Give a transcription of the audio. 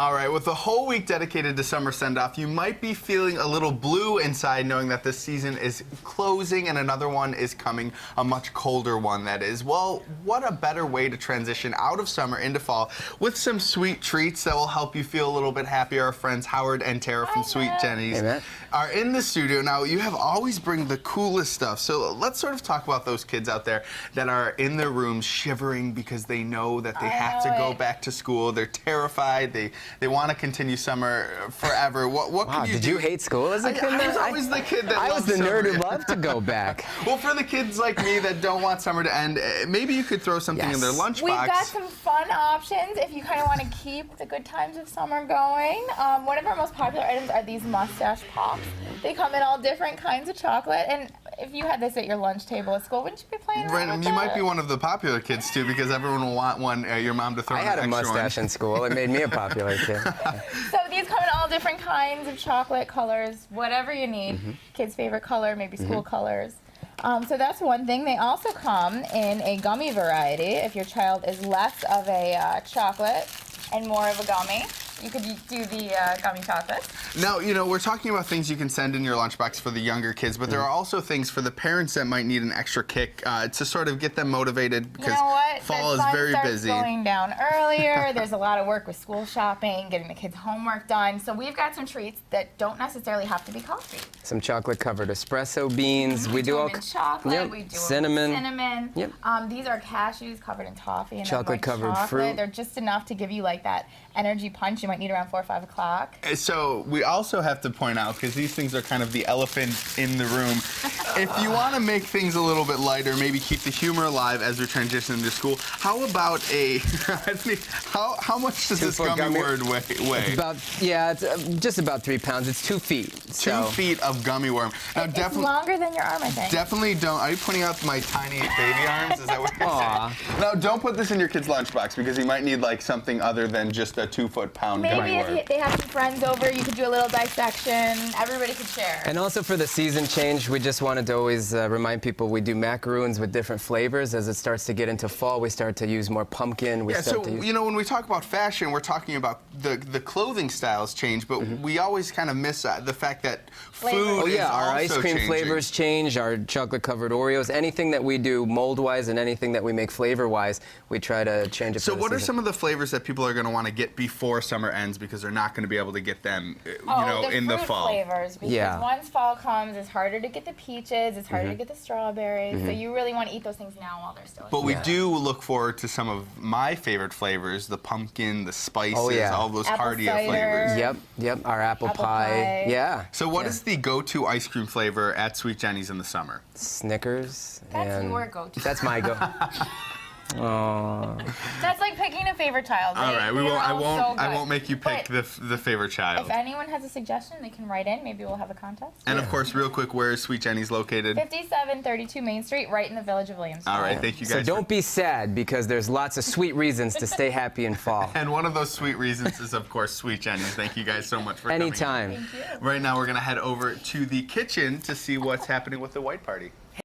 All right, with the whole week dedicated to summer send-off, you might be feeling a little blue inside knowing that this season is closing and another one is coming, a much colder one that is. Well, what a better way to transition out of summer into fall with some sweet treats that will help you feel a little bit happier. Our friends Howard and Tara from Sweet Jenny's are in the studio. Now, you have always bring the coolest stuff, so let's sort of talk about those kids out there that are in their rooms shivering because they know that they have to go back to school. They're terrified. They want to continue summer forever. What can you do? Did you hate school as a kid? I was always the kid that I was the nerd who summer. loved to go back. Well, for the kids like me that don't want summer to end, maybe you could throw something in their lunchbox. We've got some fun options if you kind of want to keep the good times of summer going. One of our most popular items are these mustache pops. They come in all different kinds of chocolate, and if you had this at your lunch table at school, wouldn't you be playing around with You that? might be one of the popular kids too, because everyone will want one. Your mom to throw. I had a mustache in school. It made me a popular kid. So these come in all different kinds of chocolate colors, whatever you need. Kids' favorite color, maybe school colors. So that's one thing. They also come in a gummy variety. If your child is less of a chocolate and more of a gummy, you could do the gummy chocolate. Now, you know, we're talking about things you can send in your lunchbox for the younger kids, but there are also things for the parents that might need an extra kick to sort of get them motivated, because fall is very busy. The sun starts going down earlier. There's a lot of work with school shopping, getting the kids' homework done. So we've got some treats that don't necessarily have to be coffee. Some chocolate-covered espresso beans. We do all chocolate. We do cinnamon. Cinnamon. Yep. These are cashews covered in toffee and chocolate-covered fruit. They're just enough to give you like that energy punch you might need around 4 or 5 o'clock. So we also have to point out, because these things are kind of the elephant in the room, if you want to make things a little bit lighter, maybe keep the humor alive as we transition into school, how about how much does this gummy worm weigh? It's just about 3 pounds. It's 2 feet. 2 feet of gummy worm. Now, it's longer than your arm, I think. Definitely don't. Are you pointing out my tiny baby arms? Is that what you're saying? Now, don't put this in your kid's lunchbox, because you might need like something other than just a 2-foot-pound gummy worm. Maybe if they have some friends over, you could do a little dissection. Everybody could share. And also for the season change, we just wanted to always remind people we do macaroons with different flavors. As it starts to get into fall, we start to use more pumpkin. You know, when we talk about fashion, we're talking about the clothing styles change, but we always kind of miss the fact that food is our also ice cream changing. flavors change, our chocolate-covered Oreos, anything that we do mold-wise and anything that we make flavor-wise, we try to change it. So what are some of the flavors that people are going to want to get before summer ends, because they're not going to be able to get them, in the fall? Flavors, because once fall comes, it's harder to get the peaches, it's harder to get the strawberries, so you really want to eat those things now while they're still. But we do look forward to some of my favorite flavors: the pumpkin, the spices, all those heartier flavors. Yep. Our apple pie. Yeah. So what is the go-to ice cream flavor at Sweet Jenny's in the summer? Snickers. That's your go-to. That's my go. That's like picking a favorite child. All right, I won't make you pick the favorite child. If anyone has a suggestion, they can write in. Maybe we'll have a contest. And of course, real quick, where is Sweet Jenny's located? 5732 Main Street, right in the village of Williamsburg. All right, thank you guys. So don't be sad, because there's lots of sweet reasons to stay happy in fall. And one of those sweet reasons is, of course, Sweet Jenny's. Thank you guys so much for coming. Anytime. Thank you. Right now, we're going to head over to the kitchen to see what's happening with the white party.